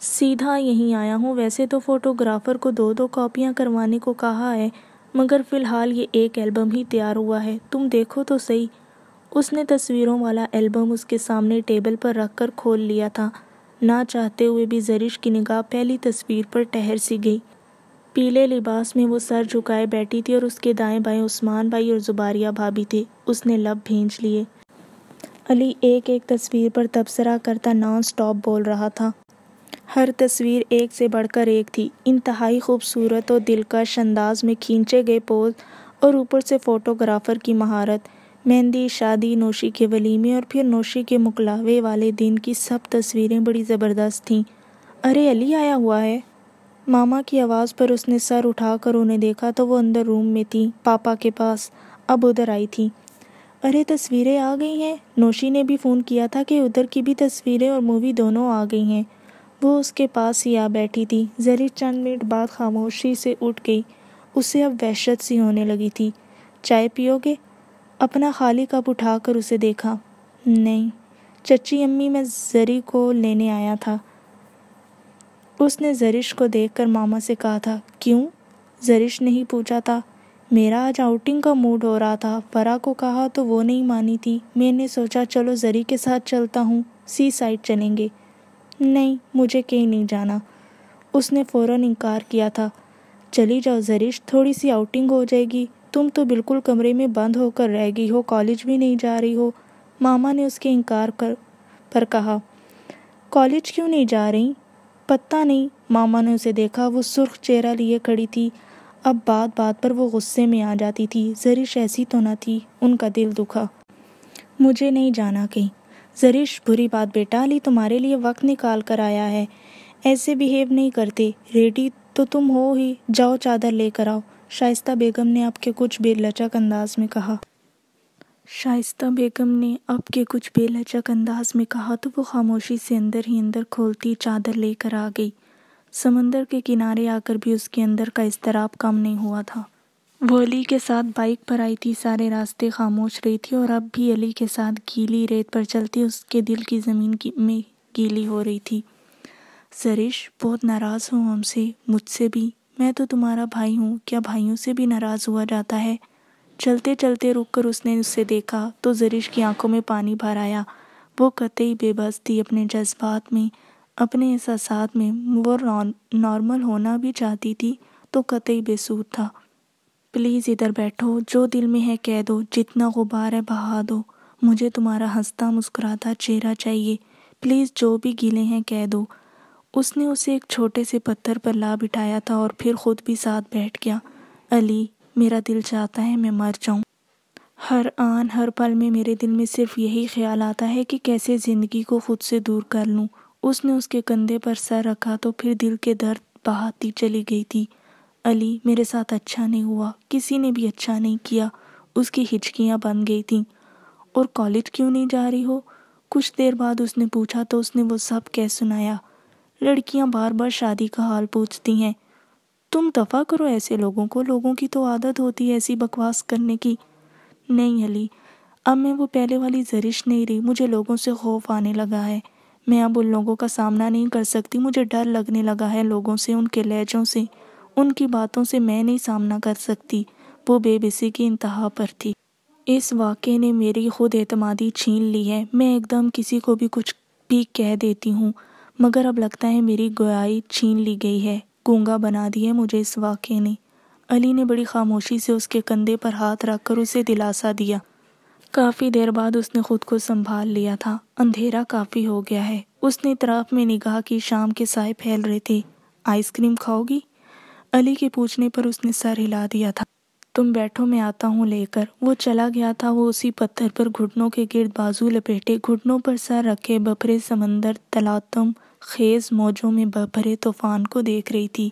سیدھا یہیں آیا ہوں۔ ویسے تو فوٹوگرافر کو 2 کاپیاں کروانے کو کہا ہے، مگر فی الحال یہ ایک البم ہی تیار ہوا ہے، تم دیکھو تو صحیح۔ اس نے تصویروں والا البم اس کے سامنے ٹیبل پر رکھ کر کھول لیا تھا۔ نہ چاہتے ہوئے بھی زرش کی نگاہ پہلی تصویر پر ٹھہر سی گئی۔ پیلے لباس میں وہ سر جھکائے بیٹھی تھی اور اس کے دائیں بائیں عثمان بھائی اور زباریہ بھابھی تھے۔ اس نے لب بھینچ لیے۔ علی ایک ایک تصویر پر تبصرہ کرتا نان سٹاپ بول رہا تھا۔ ہر تصویر ایک سے بڑھ کر ایک تھی، انتہائی خوبصورت اور دلکش انداز میں کھینچے گئے پوز، اور اوپر سے فوٹوگرافر کی مہارت۔ مہندی، شادی، نوشی کے ولیمے اور پھر نوشی کے مکلاوے والے دن کی سب تصویریں بڑی زبردست تھیں۔ ارے علی آیا ہوا ہے! ماما کی آواز پر اس نے سر اٹھا کر انہیں دیکھا تو وہ اندر روم میں تھیں، پاپا کے پاس، اب ادھر آئی تھیں۔ ارے تصویریں آ گئی ہیں! نوشی نے بھی فون کیا تھا کہ ادھر کی بھی تصویریں اور مووی دونوں آ گئی ہیں۔ وہ اس کے پاس ہی آ بیٹھی تھی۔ زرش چند منٹ بعد خاموشی سے اٹھ گئی۔ اسے اب وحشت سی ہونے لگی تھی۔ چائے پیو گے؟ اپنا خالی کپ اٹھا کر اسے دیکھا۔ نہیں چچی امی، میں زری کو لینے آیا تھا۔ اس نے زرش کو دیکھ کر ماما سے کہا تھا۔ کیوں؟ زرش نے ہی پوچھا تھا۔ میرا آج آؤٹنگ کا موڈ ہو رہا تھا، فرا کو کہا تو وہ نہیں مانی تھی، میں نے سوچا چلو زری کے ساتھ چلتا ہوں، سی سائڈ چلیں گے۔ نہیں مجھے کہیں نہیں جانا، اس نے فوراً انکار کیا تھا۔ چلی جاؤ زرش، تھوڑی سی آؤٹنگ ہو جائے گی، تم تو بالکل کمرے میں بند ہو کر رہ گئی ہو، کالج بھی نہیں جا رہی ہو، ماما نے اس کے انکار پر کہا۔ کالج کیوں نہیں جا رہی؟ پتہ نہیں، ماما نے اسے دیکھا، وہ سرخ چہرہ لیے کھڑی تھی۔ اب بات بات پر وہ غصے میں آ جاتی تھی۔ زرش ایسی تو نہ تھی، ان کا دل دکھا۔ مجھے نہیں جانا کہیں۔ زرش بری بات بیٹا، علی تمہارے لیے وقت نکال کر آیا ہے، ایسے بیہیو نہیں کرتے، ریڈی تو تم ہو ہی، جاؤ چادر لے کر آؤ، شائستہ بیگم نے اب کے کچھ بے لچک انداز میں کہا۔ شائستہ بیگم نے اب کے کچھ بے لچک انداز میں کہا تو وہ خاموشی سے اندر ہی اندر کھولتی چادر لے کر آ گئی۔ سمندر کے کنارے آ کر بھی اس کے اندر کا اضطراب کم نہیں ہوا تھا۔ وہ علی کے ساتھ بائک پر آئی تھی، سارے راستے خاموش رہی تھی، اور اب بھی علی کے ساتھ گیلی ریت پر چلتی اس کے دل کی زمین میں گیلی ہو رہی تھی۔ زرش بہت ناراض ہو ہم سے، مجھ سے بھی، میں تو تمہارا بھائی ہوں، کیا بھائیوں سے بھی ناراض ہوا جاتا ہے؟ چلتے چلتے رک کر اس نے اسے دیکھا تو زرش کی آنکھوں میں پانی بھر آیا۔ وہ قطعی بے بس تھی اپنے جذبات میں، اپنے احساسات میں۔ وہ نارمل ہونا بھی چاہتی تھی تو قطعی بے سود تھا۔ پلیز ادھر بیٹھو، جو دل میں ہے کہہ دو، جتنا غبار ہے بہا دو، مجھے تمہارا ہنستا مسکراتا چہرہ چاہیے، پلیز جو بھی گیلے ہیں کہہ دو۔ اس نے اسے ایک چھوٹے سے پتھر پر لا بٹھایا تھا اور پھر خود بھی ساتھ بیٹھ گیا۔ علی، میرا دل چاہتا ہے میں مر جاؤں۔ ہر آن ہر پل میں میرے دل میں صرف یہی خیال آتا ہے کہ کیسے زندگی کو خود سے دور کر لوں۔ اس نے اس کے کندھے پر سر رکھا تو پھر دل کے درد بہاتی چلی گئی تھی۔ علی، میرے ساتھ اچھا نہیں ہوا، کسی نے بھی اچھا نہیں کیا، اس کی ہچکیاں بن گئی تھیں۔ اور کالج کیوں نہیں جا رہی ہو؟ کچھ دیر بعد اس نے پوچھا تو اس نے وہ سب کہہ سنایا۔ لڑکیاں بار بار شادی کا حال پوچھتی ہیں، تم دفع کرو ایسے لوگوں کو، لوگوں کی تو عادت ہوتی ہے ایسی بکواس کرنے کی۔ نہیں علی، اب میں وہ پہلے والی زرش نہیں رہی، مجھے لوگوں سے خوف آنے لگا ہے، میں اب ان لوگوں کا سامنا نہیں کر سکتی، مجھے ڈر لگنے لگا ہے لوگوں سے، ان کے لہجوں سے، ان کی باتوں سے میں نہیں سامنا کر سکتی۔ وہ بے بسی کی انتہا پر تھی۔ اس واقعے نے میری خود اعتمادی چھین لی ہے، میں ایک دم کسی کو بھی کچھ بھی کہہ دیتی ہوں، مگر اب لگتا ہے میری گویائی چھین لی گئی ہے، گونگا بنا دی ہے مجھے اس واقعے نے۔ علی نے بڑی خاموشی سے اس کے کندھے پر ہاتھ رکھ کر اسے دلاسا دیا۔ کافی دیر بعد اس نے خود کو سنبھال لیا تھا۔ اندھیرا کافی ہو گیا ہے۔ اس نے اطراف میں نگاہ کی، شام کے سائے پھیل رہے تھے۔ آئس کریم کھاؤ گی؟ علی کے پوچھنے پر اس نے سر ہلا دیا تھا۔ تم بیٹھو میں آتا ہوں لے کر۔ وہ چلا گیا تھا۔ وہ اسی پتھر پر گھٹنوں کے گرد بازو لپیٹے، گھٹنوں پر سر رکھے بھرے سمندر تلاطم خیز موجوں میں بھرے طوفان کو دیکھ رہی تھی۔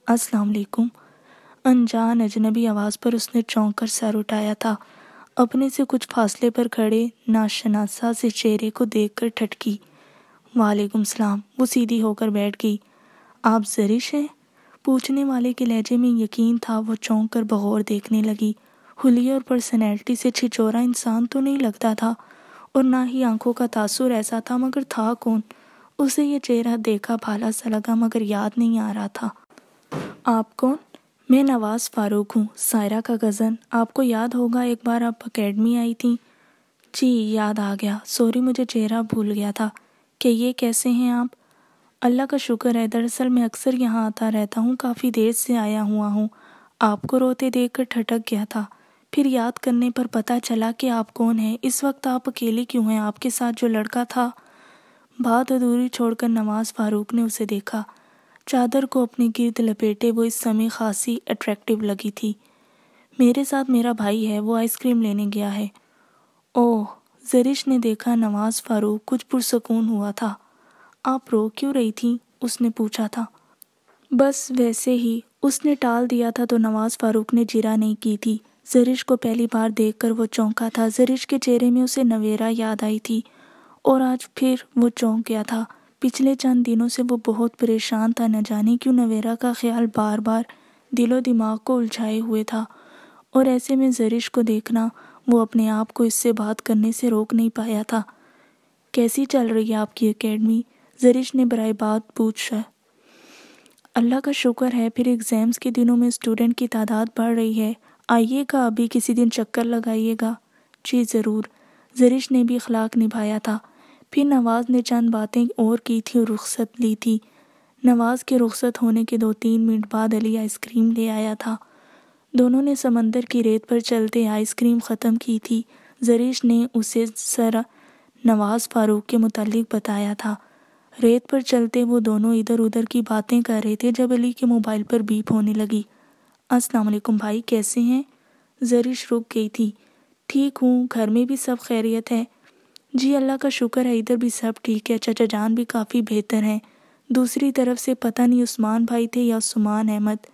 السلام علیکم۔ انجان اجنبی آواز پر اس نے چونک کر سر اٹھایا تھا۔ اپنے سے کچھ فاصلے پر کھڑے ناشناسا سے چہرے کو دیکھ کر ٹھٹکی۔ وعلیکم السلام۔ وہ سیدھی ہو کر بیٹھ گئی۔ آپ زرش ہیں؟ پوچھنے والے کے لہجے میں یقین تھا۔ وہ چونک کر بغور دیکھنے لگی۔ حلیے اور پرسنالٹی سے چھچورا انسان تو نہیں لگتا تھا، اور نہ ہی آنکھوں کا تاثر ایسا تھا، مگر تھا کون؟ اسے یہ چہرہ دیکھا بھالا سا لگا، مگر یاد نہیں آ رہا تھا۔ آپ کون؟ میں نواز فاروق ہوں، سائرہ کا کزن۔ آپ کو یاد ہوگا ایک بار آپ اکیڈمی آئی تھیں۔ جی یاد آ گیا، سوری مجھے چہرہ بھول گیا تھا۔ کہ یہ کیسے ہیں آپ؟ اللہ کا شکر ہے، دراصل میں اکثر یہاں آتا رہتا ہوں، کافی دیر سے آیا ہوا ہوں۔ آپ کو روتے دیکھ کر ٹھٹک گیا تھا، پھر یاد کرنے پر پتہ چلا کہ آپ کون ہیں۔ اس وقت آپ اکیلے کیوں ہیں؟ آپ کے ساتھ جو لڑکا تھا؟ بات ادھوری چھوڑ کر نواز فاروق نے اسے دیکھا۔ چادر کو اپنے گرد لپیٹے وہ اس سمے خاصی اٹریکٹیو لگی تھی۔ میرے ساتھ میرا بھائی ہے، وہ آئس کریم لینے گیا ہے۔ اوہ، زرش نے دیکھا نواز فاروق کچھ پرسکون ہوا تھا۔ آپ رو کیوں رہی تھیں؟ اس نے پوچھا تھا۔ بس ویسے ہی۔ اس نے ٹال دیا تھا تو نواز فاروق نے جرا نہیں کی تھی۔ زرش کو پہلی بار دیکھ کر وہ چونکا تھا۔ زرش کے چہرے میں اسے نویرا یاد آئی تھی، اور آج پھر وہ چونک گیا تھا۔ پچھلے چند دنوں سے وہ بہت پریشان تھا، نہ جانے کیوں نویرا کا خیال بار بار دل و دماغ کو الجھائے ہوئے تھا، اور ایسے میں زرش کو دیکھنا وہ اپنے آپ کو اس سے بات کرنے سے روک نہیں پایا تھا۔ کیسی چل رہی ہے آپ کی اکیڈمی؟ زرش نے برائے بات پوچھا۔ اللہ کا شکر ہے، پھر ایگزامز کے دنوں میں اسٹوڈنٹ کی تعداد بڑھ رہی ہے۔ آئیے گا ابھی کسی دن چکر لگائیے گا۔ جی ضرور۔ زرش نے بھی اخلاق نبھایا تھا۔ پھر نواز نے چند باتیں اور کی تھی اور رخصت لی تھی۔ نواز کے رخصت ہونے کے 2-3 منٹ بعد علی آئس کریم لے آیا تھا۔ دونوں نے سمندر کی ریت پر چلتے آئس کریم ختم کی تھی۔ زرش نے اسے ذرا نواز فاروق کے متعلق بتایا تھا۔ ریت پر چلتے وہ دونوں ادھر ادھر کی باتیں کر رہے تھے جب علی کے موبائل پر بیپ ہونے لگی۔ السلام علیکم بھائی، کیسے ہیں؟ زرش رک گئی تھی۔ ٹھیک ہوں، گھر میں بھی سب خیریت ہے؟ جی اللہ کا شکر ہے، ادھر بھی سب ٹھیک ہے، چچا جان بھی کافی بہتر ہیں۔ دوسری طرف سے پتہ نہیں عثمان بھائی تھے یا عثمان احمد۔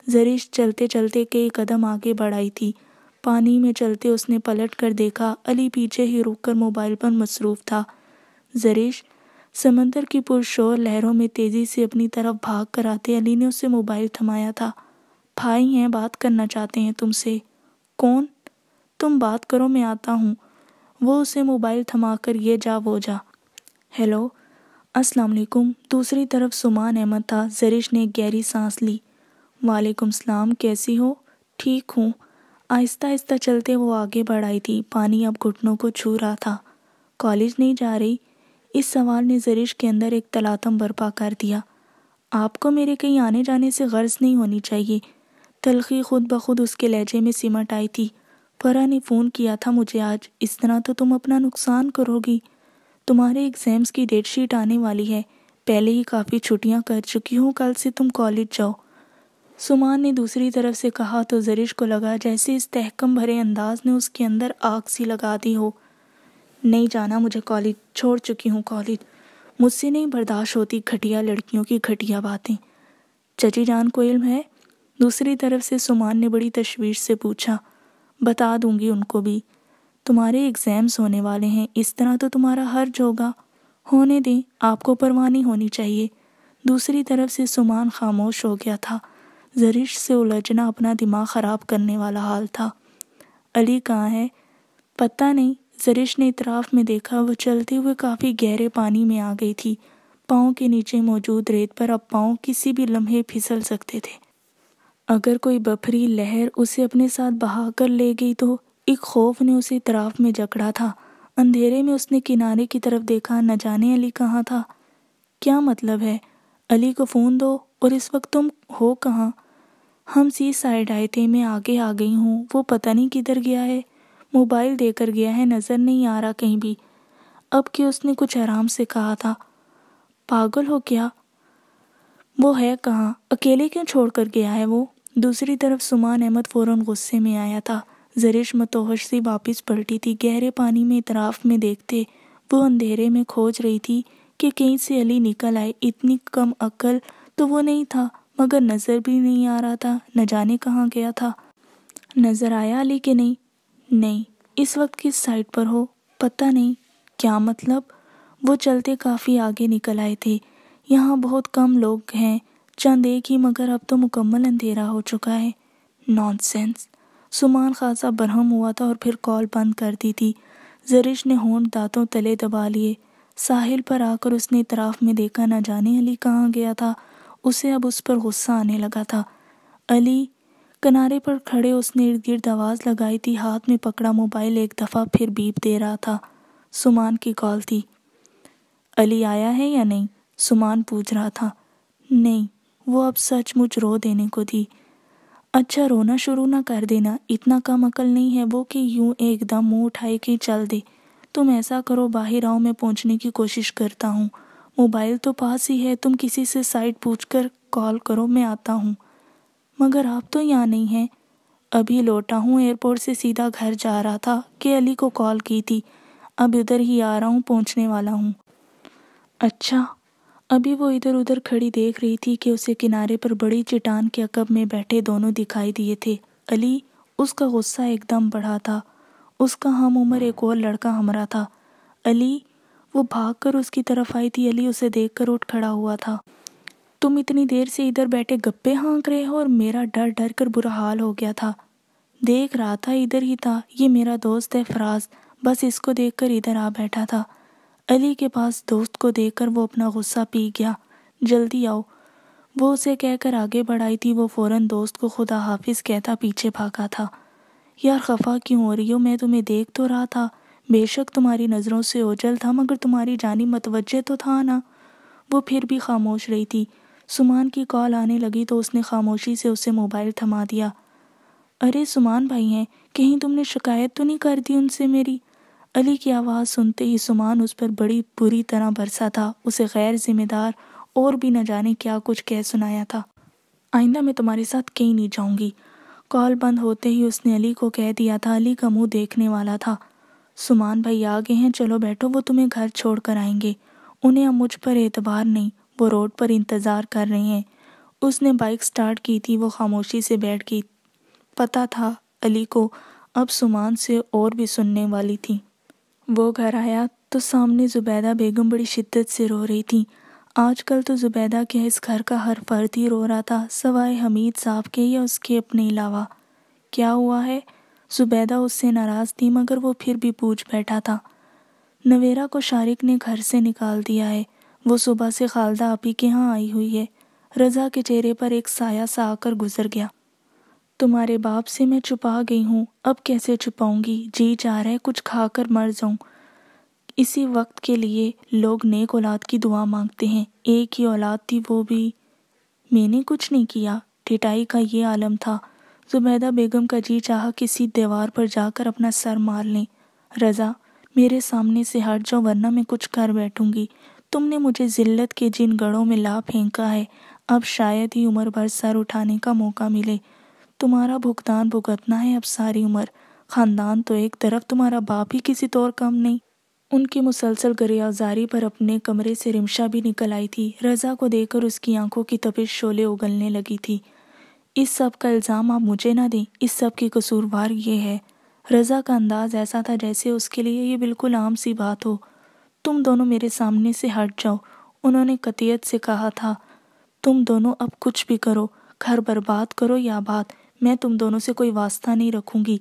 زرش چلتے چلتے کئی قدم آگے بڑھائی تھی۔ پانی میں چلتے اس نے پلٹ کر دیکھا، علی پیچھے ہی رک کر موبائل پر مصروف تھا۔ زرش، سمندر کی پرشور لہروں میں تیزی سے اپنی طرف بھاگ کر آتے علی نے اسے موبائل تھمایا تھا۔ بھائی ہیں، بات کرنا چاہتے ہیں تم سے۔ کون؟ تم بات کرو، میں آتا ہوں۔ وہ اسے موبائل تھما کر یہ جا وہ جا۔ ہیلو، السلام علیکم۔ دوسری طرف سمان احمد تھا۔ زرش نے گہری سانس لی۔ وعلیکم السلام، کیسی ہو؟ ٹھیک ہوں۔ آہستہ آہستہ چلتے وہ آگے بڑھائی تھی۔ پانی اب گھٹنوں کو چھو رہا تھا۔ کالج نہیں جا رہی؟ اس سوال نے زرش کے اندر ایک تلاطم برپا کر دیا۔ آپ کو میرے کہیں آنے جانے سے غرض نہیں ہونی چاہیے۔ تلخی خود بخود اس کے لہجے میں سمٹ آئی تھی۔ فرا نے فون کیا تھا مجھے آج، اس طرح تو تم اپنا نقصان کرو گی۔ تمہارے ایگزامز کی ڈیٹ شیٹ آنے والی ہے، پہلے ہی کافی چھٹیاں کر چکی ہوں، کل سے تم کالج جاؤ۔ سمان نے دوسری طرف سے کہا تو زرش کو لگا جیسے اس تحکم بھرے انداز نے اس کے اندر آگ سی لگا دی ہو۔ نہیں جانا مجھے کالج، چھوڑ چکی ہوں کالج۔ مجھ سے نہیں برداشت ہوتی گھٹیا لڑکیوں کی گھٹیا باتیں۔ چچی جان کو علم ہے؟ دوسری طرف سے سمان نے بڑی تشویش سے پوچھا۔ بتا دوں گی ان کو بھی۔ تمہارے ایگزامز ہونے والے ہیں، اس طرح تو تمہارا حرج ہوگا۔ ہونے دیں، آپ کو پرواہ نہیں ہونی چاہیے۔ دوسری طرف سے سمان خاموش ہو گیا تھا۔ زرش سے الجھنا اپنا دماغ خراب کرنے والا حال تھا۔ علی کہاں ہے؟ پتہ نہیں۔ زرش نے اطراف میں دیکھا، وہ چلتے ہوئے کافی گہرے پانی میں آ گئی تھی۔ پاؤں کے نیچے موجود ریت پر اب پاؤں کسی بھی لمحے پھسل سکتے تھے۔ اگر کوئی بپھری لہر اسے اپنے ساتھ بہا کر لے گئی تو؟ ایک خوف نے اسے اطراف میں جکڑا تھا۔ اندھیرے میں اس نے کنارے کی طرف دیکھا، نہ جانے علی کہاں تھا۔ کیا مطلب ہے؟ علی کو فون دو، اور اس وقت تم ہو کہاں؟ ہم سی سائڈ آئے تھے، میں آگے آ گئی ہوں، وہ پتہ نہیں کدھر گیا ہے۔ موبائل دے کر گیا ہے، نظر نہیں آ رہا کہیں بھی۔ اب کہ اس نے کچھ آرام سے کہا تھا۔ پاگل ہو کیا؟ وہ ہے کہاں؟ اکیلے کیوں چھوڑ کر گیا ہے وہ؟ دوسری طرف سمان احمد فوراً غصے میں آیا تھا۔ زرش متوحش سی واپس پلٹی تھی۔ گہرے پانی میں اطراف میں دیکھتے وہ اندھیرے میں کھوج رہی تھی کہ کہیں سے علی نکل آئے۔ اتنی کم عقل تو وہ نہیں تھا، مگر نظر بھی نہیں آ رہا تھا، نہ جانے کہاں گیا تھا۔ نظر آیا علی کہ نہیں؟ نہیں۔ اس وقت کس سائڈ پر ہو؟ پتہ نہیں۔ کیا مطلب؟ وہ چلتے کافی آگے نکل آئے تھے۔ یہاں بہت کم لوگ ہیں، چند ایک ہی، مگر اب تو مکمل اندھیرا ہو چکا ہے۔ نان سینس۔ سمان خاصا برہم ہوا تھا اور پھر کال بند کر دی تھی۔ زرش نے ہونٹ دانتوں تلے دبا لیے۔ ساحل پر آ کر اس نے اطراف میں دیکھا، نہ جانے علی کہاں گیا تھا۔ اسے اب اس پر غصہ آنے لگا تھا۔ علی! کنارے پر کھڑے اس نے ارد گرد آواز لگائی تھی، ہاتھ میں پکڑا موبائل ایک دفعہ پھر بیپ دے رہا تھا۔ سمان کی کال تھی۔ علی آیا ہے یا نہیں؟ سمان پوچھ رہا تھا۔ نہیں۔ وہ اب سچ مچ رو دینے کو تھی۔ اچھا، رونا شروع نہ کر دینا، اتنا کم عقل نہیں ہے وہ کہ یوں ایک دم منہ اٹھائے کہ چل دے۔ تم ایسا کرو، باہر آؤ، میں پہنچنے کی کوشش کرتا ہوں۔ موبائل تو پاس ہی ہے، تم کسی سے سائٹ پوچھ کر کال کرو، میں آتا ہوں۔ مگر آپ تو یہاں نہیں ہیں۔ ابھی لوٹا ہوں، ایئرپورٹ سے سیدھا گھر جا رہا تھا کہ علی کو کال کی تھی۔ اب ادھر ہی آ رہا ہوں، پہنچنے والا ہوں۔ اچھا۔ ابھی وہ ادھر ادھر کھڑی دیکھ رہی تھی کہ اسے کنارے پر بڑی چٹان کے عقب میں بیٹھے دونوں دکھائی دیے تھے۔ علی! اس کا غصہ ایک دم بڑھا تھا۔ اس کا ہم عمر ایک اور لڑکا ہمراہ تھا۔ علی! وہ بھاگ کر اس کی طرف آئی تھی۔ علی اسے دیکھ کر اٹھ کھڑا ہوا تھا۔ تم اتنی دیر سے ادھر بیٹھے گپے ہانک رہے ہو؟ اور میرا ڈر ڈر کر برا حال ہو گیا تھا۔ دیکھ رہا تھا، ادھر ہی تھا، یہ میرا دوست ہے فراز، بس اس کو دیکھ کر ادھر آ بیٹھا تھا۔ علی کے پاس دوست کو دیکھ کر وہ اپنا غصہ پی گیا۔ جلدی آؤ، وہ اسے کہہ کر آگے بڑھائی تھی۔ وہ فوراً دوست کو خدا حافظ کہتا پیچھے بھاگا تھا۔ یار خفا کیوں ہو رہی ہو؟ میں تمہیں دیکھ تو رہا تھا، بے شک تمہاری نظروں سے اوجھل تھا، مگر تمہاری جانب متوجہ تو تھا نا۔ وہ پھر بھی خاموش رہی تھی۔ سمان کی کال آنے لگی تو اس نے خاموشی سے اسے موبائل تھما دیا۔ ارے سمان بھائی ہیں، کہیں تم نے شکایت تو نہیں کر دی ان سے میری؟ علی کی آواز سنتے ہی سمان اس پر بڑی بری طرح برسا تھا۔ اسے غیر ذمہ دار اور بھی نہ جانے کیا کچھ کہہ سنایا تھا۔ آئندہ میں تمہارے ساتھ کہیں نہیں جاؤں گی۔ کال بند ہوتے ہی اس نے علی کو کہہ دیا تھا۔ علی کا منہ دیکھنے والا تھا۔ سمان بھائی آ گئے ہیں، چلو بیٹھو، وہ تمہیں گھر چھوڑ کر آئیں گے۔ انہیں اب مجھ پر اعتبار نہیں، وہ روڈ پر انتظار کر رہے ہیں۔ اس نے بائک سٹارٹ کی تھی، وہ خاموشی سے بیٹھ گئی۔ پتہ تھا علی کو اب سمان سے اور بھی سننے والی تھی۔ وہ گھر آیا تو سامنے زبیدہ بیگم بڑی شدت سے رو رہی تھی۔ آج کل تو زبیدہ کیا، اس گھر کا ہر فرد ہی رو رہا تھا، سوائے حمید صاحب کے یا اس کے اپنے علاوہ۔ کیا ہوا ہے؟ زبیدہ اس سے ناراض تھی، مگر وہ پھر بھی پوچھ بیٹھا تھا۔ نویرہ کو شارق نے گھر سے نکال دیا ہے، وہ صبح سے خالدہ آپی کے ہاں آئی ہوئی ہے۔ رضا کے چہرے پر ایک سایہ سا آ کر گزر گیا۔ تمہارے باپ سے میں چھپا گئی ہوں، اب کیسے چھپاؤں گی؟ جی چاہ رہا ہے کچھ کھا کر مر جاؤں۔ اسی وقت کے لیے لوگ نیک اولاد کی دعا مانگتے ہیں، ایک ہی اولاد تھی، وہ بھی میں نے کچھ نہیں کیا۔ ٹھٹائی کا یہ عالم تھا۔ زبیدہ بیگم کا جی چاہا کسی دیوار پر جا کر اپنا سر مار لیں۔ رضا میرے سامنے سے ہٹ جاؤ ورنہ میں کچھ کر بیٹھوں گی۔ تم نے مجھے ذلت کے جن گڑھوں میں لا پھینکا ہے، اب شاید ہی عمر بھر سر اٹھانے کا موقع ملے۔ تمہارا بھگتان بھگتنا ہے اب ساری عمر۔ خاندان تو ایک طرف، تمہارا باپ ہی کسی طور کم نہیں۔ ان کی مسلسل گریہزاری پر اپنے کمرے سے رمشا بھی نکل آئی تھی۔ رضا کو دیکھ کر اس کی آنکھوں کی تپش شعلے اگلنے لگی تھی۔ اس سب کا الزام آپ مجھے نہ دیں، اس سب کی قصوروار یہ ہے رضا کا انداز ایسا تھا جیسے اس کے لیے یہ بالکل عام سی بات ہو۔ تم دونوں میرے سامنے سے ہٹ جاؤ، انہوں نے قطعیت سے کہا تھا۔ تم دونوں اب کچھ بھی کرو، گھر برباد کرو یا آباد، میں تم دونوں سے کوئی واسطہ نہیں رکھوں گی۔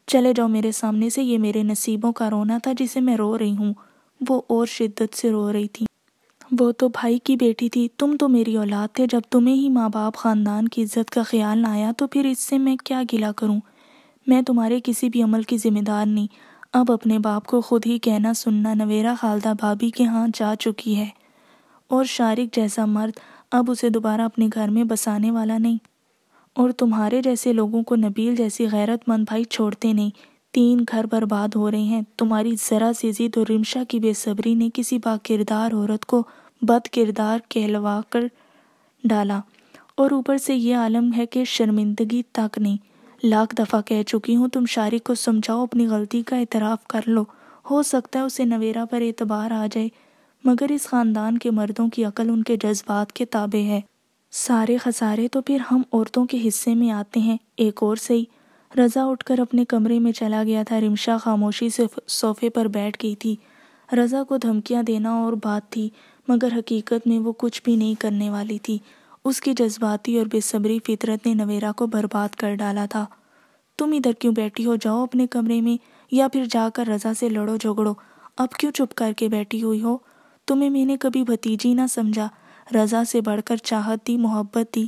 چلے جاؤ میرے سامنے سے، یہ میرے نصیبوں کا رونا تھا جسے میں رو رہی ہوں۔ وہ اور شدت سے رو رہی تھی۔ وہ تو بھائی کی بیٹی تھی، تم تو میری اولاد تھے۔ جب تمہیں ہی ماں باپ خاندان کی عزت کا خیال نہ آیا تو پھر اس سے میں کیا گلہ کروں؟ میں تمہارے کسی بھی عمل کی ذمہ دار نہیں۔ اب اپنے باپ کو خود ہی کہنا سننا، نویرا خالدہ بھابھی کے ہاں جا چکی ہے اور شارق جیسا مرد اب اسے دوبارہ اپنے گھر میں بسانے والا نہیں، اور تمہارے جیسے لوگوں کو نبیل جیسی غیرت مند بھائی چھوڑتے نہیں۔ 3 گھر برباد ہو رہے ہیں، تمہاری ذرا سی ضد اور رمشا کی بے صبری نے کسی با کردار عورت کو بد کردار کہلوا کر ڈالا، اور اوپر سے یہ عالم ہے کہ شرمندگی تک نہیں۔ لاکھ دفعہ کہہ چکی ہوں، تم شارق کو سمجھاؤ، اپنی غلطی کا اعتراف کر لو، ہو سکتا ہے اسے نویرا پر اعتبار آ جائے، مگر اس خاندان کے مردوں کی عقل ان کے جذبات کے تابع ہے۔ سارے خسارے تو پھر ہم عورتوں کے حصے میں آتے ہیں۔ ایک اور صحیح۔ رضا اٹھ کر اپنے کمرے میں چلا گیا تھا۔ رمشا خاموشی سے صوفے پر بیٹھ گئی تھی۔ رضا کو دھمکیاں دینا اور بات تھی، مگر حقیقت میں وہ کچھ بھی نہیں کرنے والی تھی۔ اس کی جذباتی اور بے صبری فطرت نے نویرا کو برباد کر ڈالا تھا۔ تم ادھر کیوں بیٹھی ہو؟ جاؤ اپنے کمرے میں، یا پھر جا کر رضا سے لڑو جھگڑو۔ اب کیوں چپ کر کے بیٹھی ہوئی ہو؟ تمہیں میں نے کبھی بھتیجی نہ سمجھا، رضا سے بڑھ کر چاہت دی، محبت دی،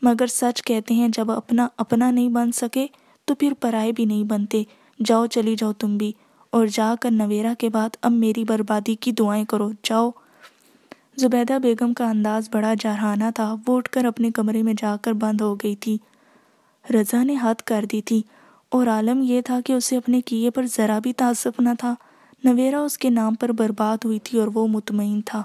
مگر سچ کہتے ہیں جب اپنا اپنا نہیں بن سکے تو پھر پرائے بھی نہیں بنتے۔ جاؤ، چلی جاؤ تم بھی، اور جا کر نویرا کے بعد اب میری بربادی کی دعائیں کرو، جاؤ۔ زبیدہ بیگم کا انداز بڑا جارحانہ تھا، وہ اٹھ کر اپنے کمرے میں جا کر بند ہو گئی تھی۔ رضا نے حد کر دی تھی، اور عالم یہ تھا کہ اسے اپنے کیے پر ذرا بھی تعصب نہ تھا۔ نویرا اس کے نام پر برباد ہوئی تھی اور وہ مطمئن تھا۔